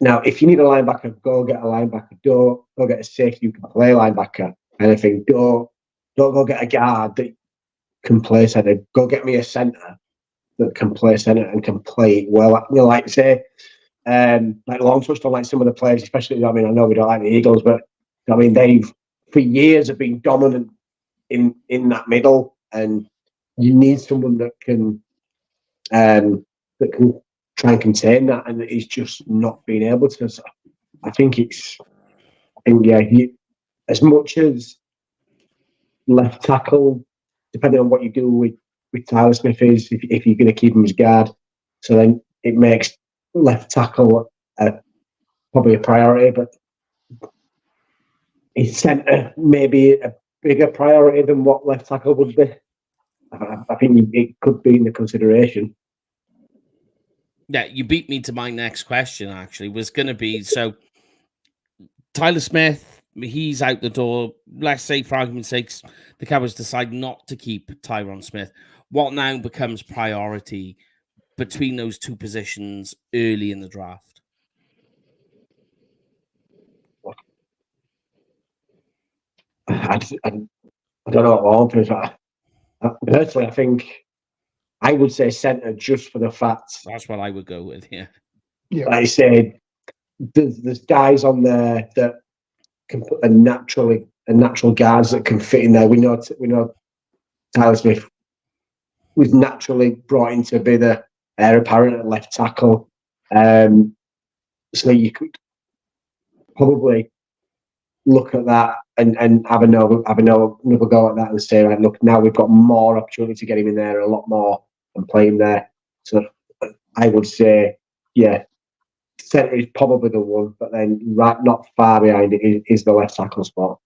Now, if you need a linebacker, go get a linebacker. Don't go get a safety who can play linebacker. And I think don't go get a guard that can play centre. Go get me a centre that can play centre and can play it well. Like say, like Long touched on, like some of the players, especially. I mean, I know we don't like the Eagles, but I mean they've for years have been dominant in that middle, and you need someone that can try and contain that, and he's just not being able to. So I think as much as left tackle, depending on what you do with Tyler Smith, is if you're going to keep him as guard, so then it makes left tackle probably a priority, but his centre maybe a bigger priority than what left tackle would be. I think it could be in the consideration. Yeah, you beat me to my next question, actually, was going to be, so Tyler Smith, he's out the door. Let's say, for argument's sake, the Cowboys decide not to keep Tyron Smith. What now becomes priority between those two positions early in the draft? I don't know what one is. Personally, I think I would say centre just for the fact. That's what I would go with, yeah. Like I said, there's guys on there that can put a natural guards that can fit in there. We know Tyler Smith was naturally brought in to be the heir apparent at left tackle. So you could probably look at that and have another go at that and say, right, look, now we've got more opportunity to get him in there, a lot more, and play him there. So I would say, yeah, centre is probably the one, but then right, not far behind it is the left tackle spot.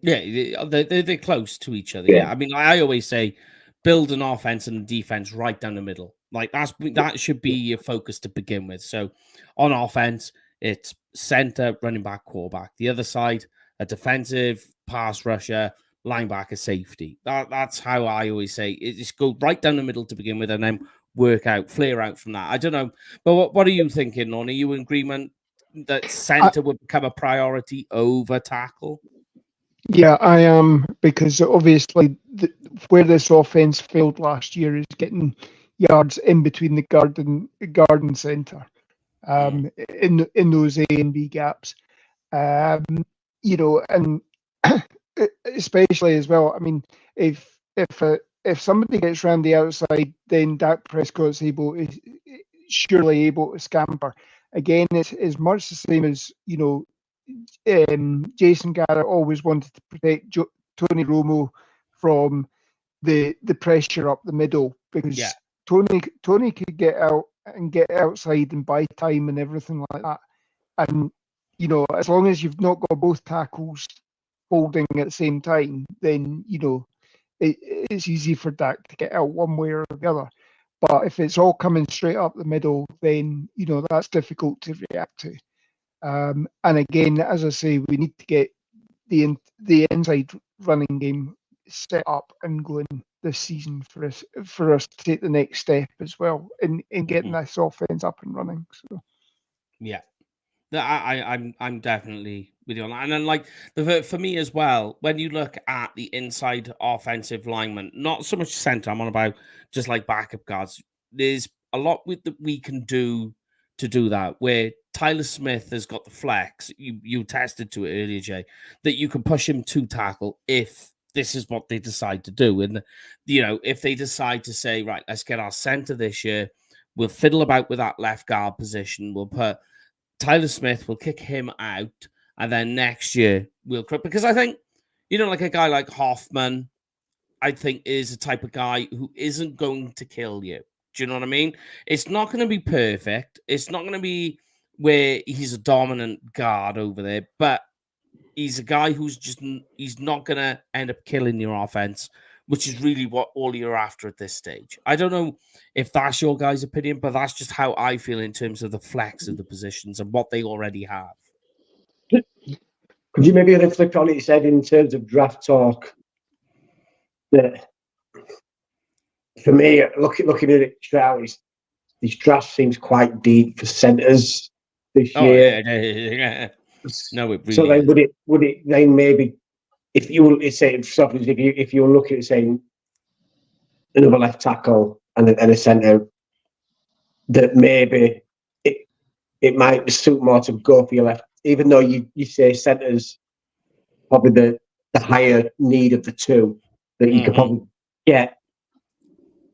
Yeah, they're close to each other. Yeah, I mean, I always say build an offense and a defense right down the middle. Like that should be your focus to begin with. So on offense, it's center, running back, quarterback. The other side, a defensive pass rusher, linebacker, safety. That's how I always say it. Just go right down the middle to begin with, and then flare out from that. I don't know, but what are you thinking, Lon? Are you in agreement that center would become a priority over tackle? Yeah, I am, because obviously where this offense failed last year is getting yards in between the guard and centre, in those A and B gaps, and especially as well. I mean, if somebody gets around the outside, then Dak Prescott's surely able to scamper. Again, it's much the same as Jason Garrett always wanted to protect Tony Romo from the pressure up the middle, because Tony could get out and get outside and buy time and everything like that. And as long as you've not got both tackles holding at the same time, then it's easy for Dak to get out one way or the other. But if it's all coming straight up the middle, then that's difficult to react to. And again, as I say, we need to get the inside running game set up and going this season for us to take the next step as well in getting this offense up and running. So yeah, I'm definitely with you on that. And then, like, for me as well, when you look at the inside offensive lineman, not so much center, I'm on about just like backup guards. There's a lot that we can do to do that. Where Tyler Smith has got the flex, you tested to it earlier, Jay, that you can push him to tackle if this is what they decide to do. And if they decide to say, right, let's get our center this year, we'll fiddle about with that left guard position. We'll put Tyler Smith, will kick him out, and then next year we'll because I think, like a guy like Hoffman, I think is a type of guy who isn't going to kill you. Do you know what I mean? It's not going to be perfect. It's not going to be where he's a dominant guard over there, but he's a guy he's not going to end up killing your offense, which is really what all you're after at this stage. I don't know if that's your guys' opinion, but that's just how I feel in terms of the flex of the positions and what they already have. Could you maybe reflect on what you said in terms of draft talk? That for me, looking at it now, this draft seems quite deep for centers this year. Yeah. No, it really so then is. would it then maybe if you were looking at saying another left tackle and a centre, that maybe it might suit more to go for your left, even though you say centres probably the higher need of the two, that you could probably get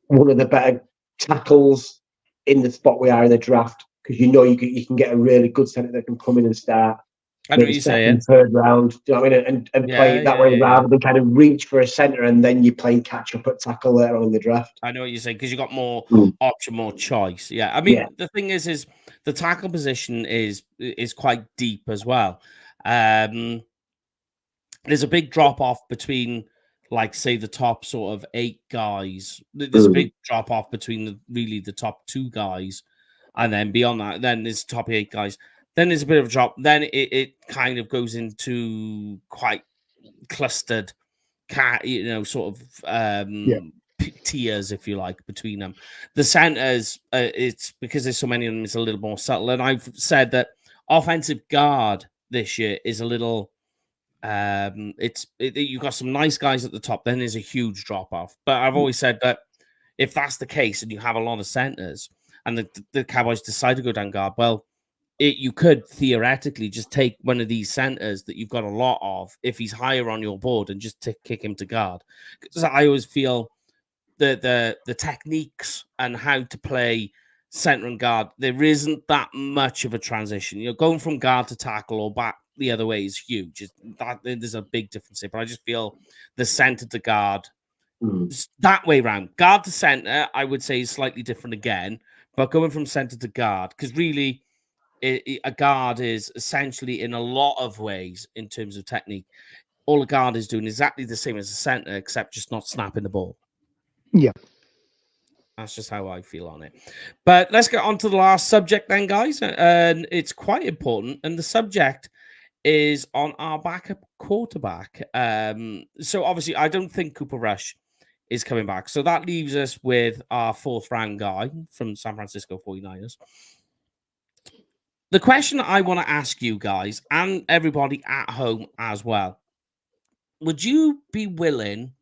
one of the better tackles in the spot we are in the draft, because you can get a really good centre that can come in and start. I know what you're saying. Third round, do you know what I mean? And play it that way rather than kind of reach for a centre and then you're playing catch up at tackle later on in the draft. I know what you're saying, because you got more option, more choice. Yeah, I mean, the thing is the tackle position is quite deep as well. There's a big drop off between, like, say, the top sort of 8 guys. There's a big drop off between the top 2 guys, and then beyond that, then there's top 8 guys. Then there's a bit of a drop. Then it kind of goes into quite clustered, sort of tiers, if you like, between them. The centers, it's because there's so many of them, it's a little more subtle. And I've said that offensive guard this year is a little. You've got some nice guys at the top. Then there's a huge drop off. But I've always said that if that's the case, and you have a lot of centers, and the Cowboys decide to go down guard, well, you could theoretically just take one of these centers that you've got a lot of, if he's higher on your board, and just kick him to guard. Because I always feel the techniques and how to play center and guard, there isn't that much of a transition. Going from guard to tackle or back the other way is huge. There's a big difference here, but I just feel the center to guard that way around. Guard to center, I would say, is slightly different again, but going from center to guard, because really, a guard is essentially, in a lot of ways, in terms of technique, all a guard is doing exactly the same as a center, except just not snapping the ball. Yeah. That's just how I feel on it. But let's get on to the last subject then, guys. And it's quite important. And the subject is on our backup quarterback. So obviously, I don't think Cooper Rush is coming back. So that leaves us with our 4th round guy from San Francisco 49ers. The question I want to ask you guys, and everybody at home as well, would you be willing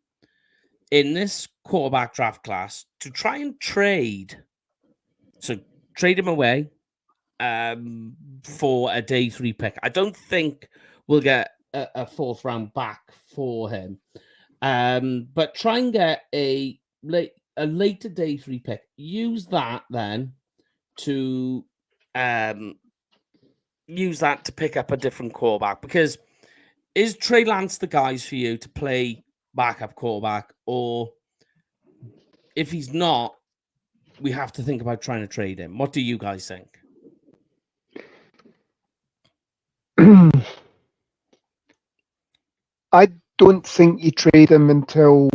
in this quarterback draft class to try and trade him away for a day 3 pick? I don't think we'll get a 4th round back for him, but try and get a later day 3 pick. Use that then to pick up a different quarterback, because is Trey Lance the guys for you to play backup quarterback, or if he's not, we have to think about trying to trade him? What do you guys think? I don't think you trade him until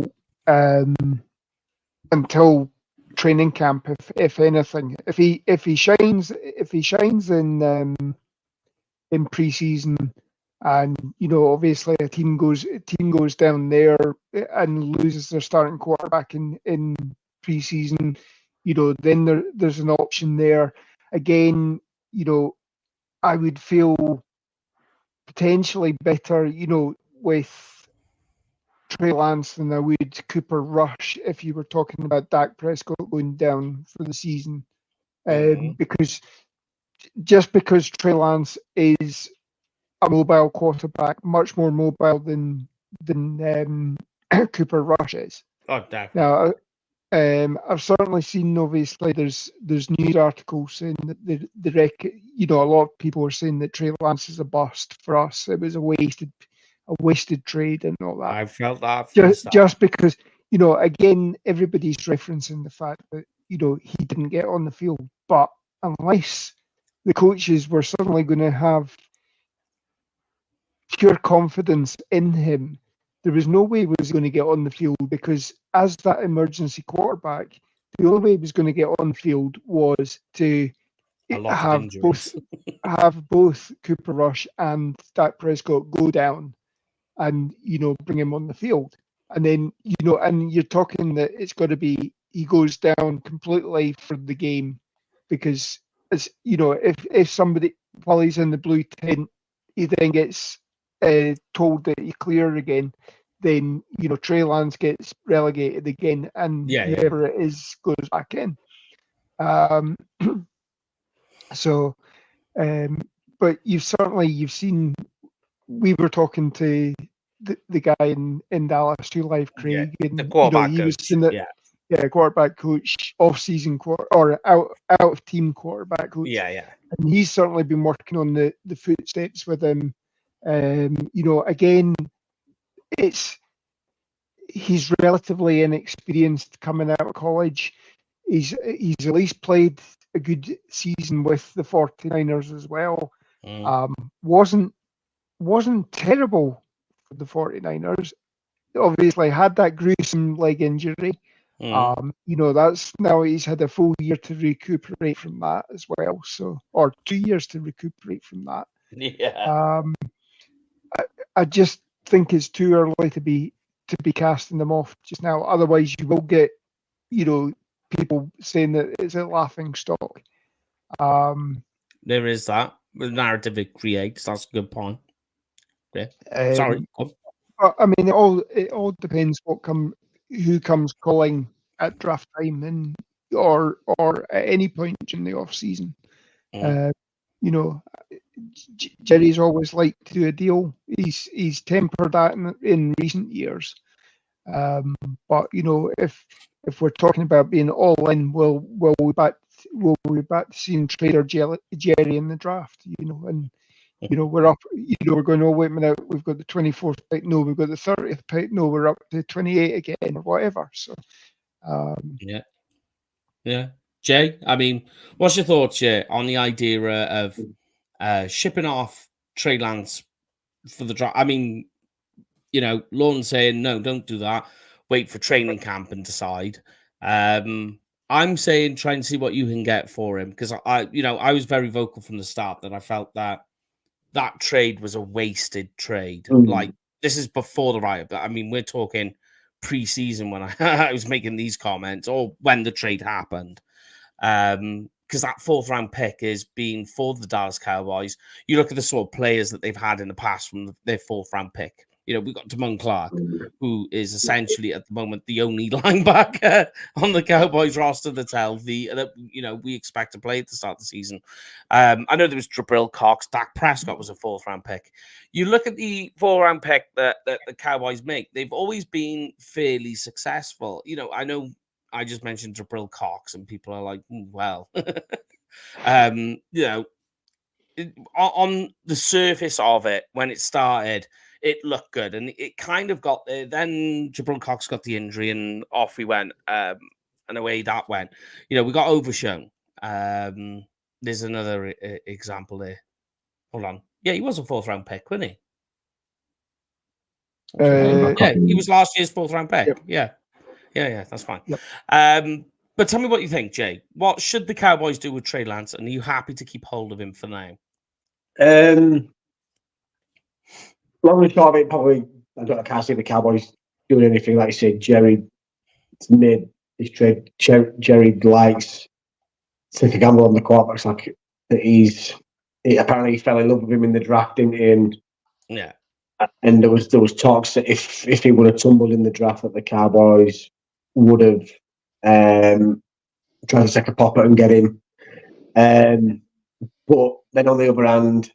training camp, if anything. If he shines in preseason, and obviously a team goes down there and loses their starting quarterback in preseason, then there's an option there. Again, I would feel potentially better, with Trey Lance than I would Cooper Rush if you were talking about Dak Prescott going down for the season. Because Trey Lance is a mobile quarterback, much more mobile than Cooper Rush is. Oh, definitely. Now, I've certainly seen, obviously, there's news articles saying that a lot of people are saying that Trey Lance is a bust for us. It was a wasted trade and all that. I felt that from the start. Just because, again, everybody's referencing the fact that, he didn't get on the field. But unless the coaches were suddenly going to have pure confidence in him, there was no way he was going to get on the field, because as that emergency quarterback, the only way he was going to get on the field was to have both Cooper Rush and Dak Prescott go down and, bring him on the field. And then, and you're talking that it's got to be, he goes down completely for the game, because, as if somebody, while he's in the blue tent, he then gets told that he's clear again, then Trey Lance gets relegated again, and whoever it is goes back in. But you've seen. We were talking to the guy in Dallas, Two Live Craig, and the quarterback he was coach. saying that quarterback coach, off-season or out of team quarterback coach. And he's certainly been working on the footsteps with him. Again, he's relatively inexperienced coming out of college. He's at least played a good season with the 49ers as well. Wasn't terrible for the 49ers. Obviously had that gruesome leg injury. That's now he's had a full year to recuperate from that as well. Or 2 years to recuperate from that. I just think it's too early to be casting them off just now. Otherwise, you will get, people saying that it's a laughing stock. There is that. The narrative it creates. That's a good point. Yeah. Sorry. I mean, it all depends who comes calling at draft time and or at any point in the off season. Jerry's always liked to do a deal. He's tempered that in recent years. But if we're talking about being all in, will we back to seeing Trader Jerry in the draft? And we're up. We're going, oh wait a minute, we've got the 24th pick. No, we've got the 30th pick. No, we're up to 28 again, or whatever. So, yeah. Jay, I mean, what's your thoughts here on the idea of shipping off Trey Lance for the draft? I mean, Lauren saying no, don't do that. Wait for training camp and decide. I'm saying try and see what you can get for him, because I was very vocal from the start that I felt that trade was a wasted trade. Like, this is before the riot, but I mean, we're talking pre-season when I was making these comments, or when the trade happened. Because that 4th round pick is being for the Dallas Cowboys. You look at the sort of players that they've had in the past from their 4th round pick. We've got Damone Clark, who is essentially at the moment the only linebacker on the Cowboys roster that's healthy, that we expect to play at the start of the season. I know there was Jabril Cox. Dak Prescott was a 4th round pick. You look at the 4th round pick that the Cowboys make, they've always been fairly successful. I know I just mentioned Jabril Cox, and people are like, well, on the surface of it, when it started, it looked good, and it kind of got there. Then Jabril Cox got the injury, and off we went, and away that went. We got overshown. There's another example there. Hold on. Yeah, he was a 4th round pick, wasn't he? Yeah, he was last year's 4th round pick. Yep. Yeah, that's fine. Yep. But tell me what you think, Jay. What should the Cowboys do with Trey Lance, and are you happy to keep hold of him for now? Long and short of it, probably, I can't see the Cowboys doing anything. Like you said, Jerry made this trade. Jerry likes to take a gamble on the quarterbacks, like that he's apparently he fell in love with him in the draft, didn't he? And there was talks that if he would have tumbled in the draft, that the Cowboys would have tried to take a pop at and get him. But then on the other hand,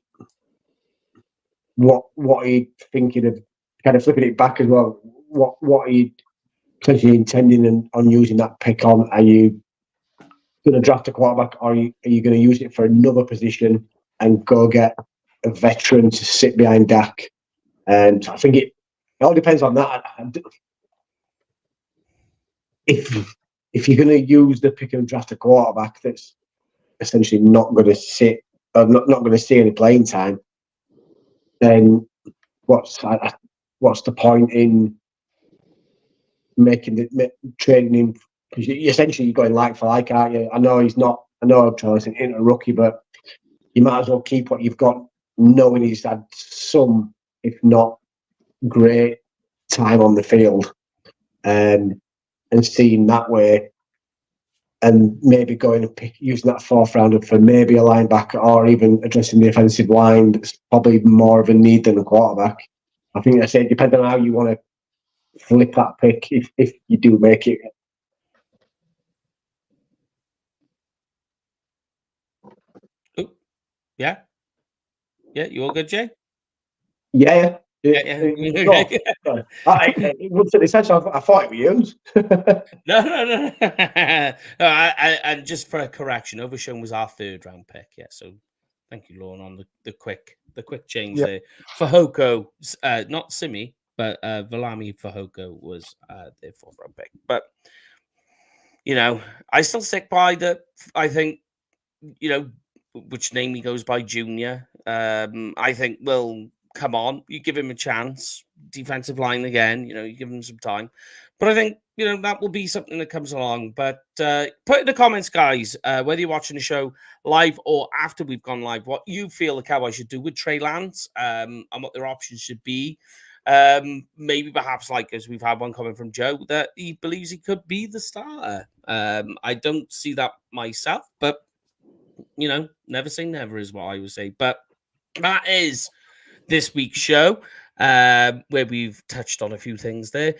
what he thinking of kind of flipping it back as well? What he potentially intending on using that pick on? Are you going to draft a quarterback, or are you going to use it for another position and go get a veteran to sit behind Dak? And I think it all depends on that. If you're going to use the pick and draft a quarterback that's essentially not going to sit, or not going to see any playing time, then what's the point in trading him? Because essentially you're going like for like, aren't you? I know Charles isn't a rookie, but you might as well keep what you've got, knowing he's had some, if not great, time on the field, and seeing that way, and maybe going and using that fourth rounder for maybe a linebacker, or even addressing the offensive line. That's probably more of a need than a quarterback. I think it depends on how you want to flip that pick, if you do make it. Ooh, yeah, you all good, Jay? Yeah. Yeah. It was essential. I thought it was you. No. And just for a correction, Overshown was our third round pick. Yeah, so thank you, Lauren, on the quick change there. Fahoko, not Simi, but Valami Fahoko was their fourth round pick. But I still stick by that. I think which name he goes by, Junior. I think will come on. You give him a chance. Defensive line again. You give him some time. But I think that will be something that comes along. But put in the comments, guys, whether you're watching the show live or after we've gone live, what you feel the Cowboys should do with Trey Lance, and what their options should be. Maybe perhaps, like, as we've had one comment from Joe, that he believes he could be the starter. I don't see that myself, but never say never is what I would say. But that is this week's show, where we've touched on a few things there.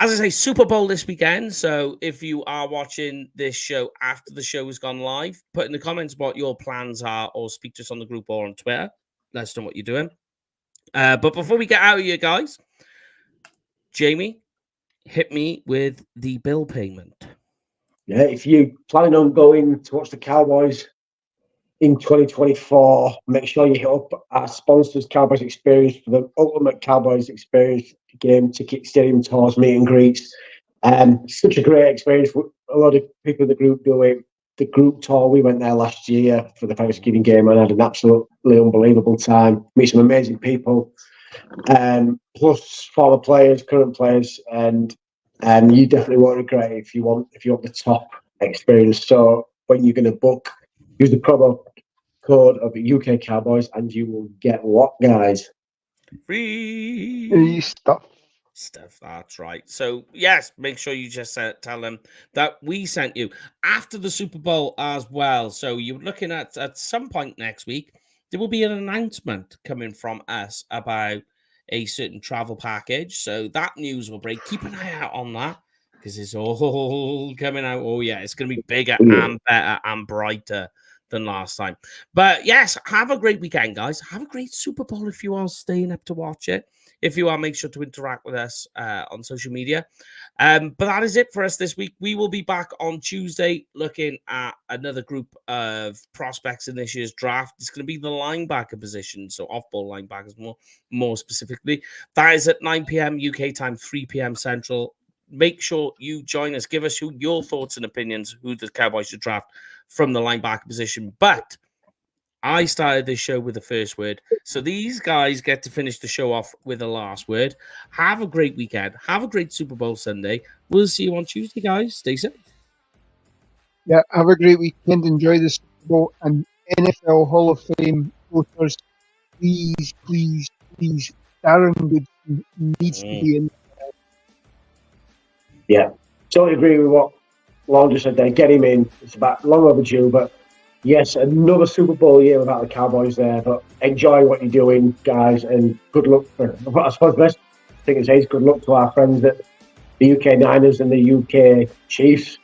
As I say, Super Bowl this weekend. So if you are watching this show after the show has gone live, put in the comments what your plans are, or speak to us on the group or on Twitter. Let us know what you're doing. But before we get out of here, guys, Jamie, hit me with the bill payment. Yeah, if you're planning on going to watch the Cowboys in 2024, make sure you hit up our sponsors, Cowboys Experience, for the ultimate Cowboys Experience game ticket, stadium tours, meet and greets. Such a great experience. A lot of people in the group do it. The group tour, we went there last year for the Thanksgiving game and had an absolutely unbelievable time. Meet some amazing people, plus former players, current players, and you definitely won't regret it if you want the top experience. So when you're going to book, use the promo code of UK Cowboys and you will get what, guys? Free stuff. That's right. So yes, make sure you just tell them that we sent you after the Super Bowl as well. So you're looking at some point next week, there will be an announcement coming from us about a certain travel package. So that news will break. Keep an eye out on that, because it's all coming out. Oh yeah, it's going to be bigger and better and brighter than last time. But yes, have a great weekend, guys. Have a great Super Bowl if you are staying up to watch it. If you are, make sure to interact with us on social media. But that is it for us this week. We will be back on Tuesday looking at another group of prospects in this year's draft. It's going to be the linebacker position, so off-ball linebackers more specifically. That is at 9 p.m. UK time, 3 p.m. Central. Make sure you join us. Give us your thoughts and opinions, who the Cowboys should draft from the linebacker position. But I started this show with the first word, so these guys get to finish the show off with the last word. Have a great weekend. Have a great Super Bowl Sunday. We'll see you on Tuesday, guys. Stay safe. Yeah, have a great weekend. Enjoy the Super Bowl, and NFL Hall of Fame voters, please, Darren Goodson needs to be in. Yeah, totally agree with what Lauren just said there. Get him in. It's about long overdue, but Yes, another Super Bowl year without the Cowboys there, but enjoy what you're doing, guys, and good luck. I suppose the best thing to say is good luck to our friends at the UK Niners and the UK Chiefs.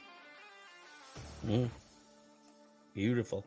Beautiful.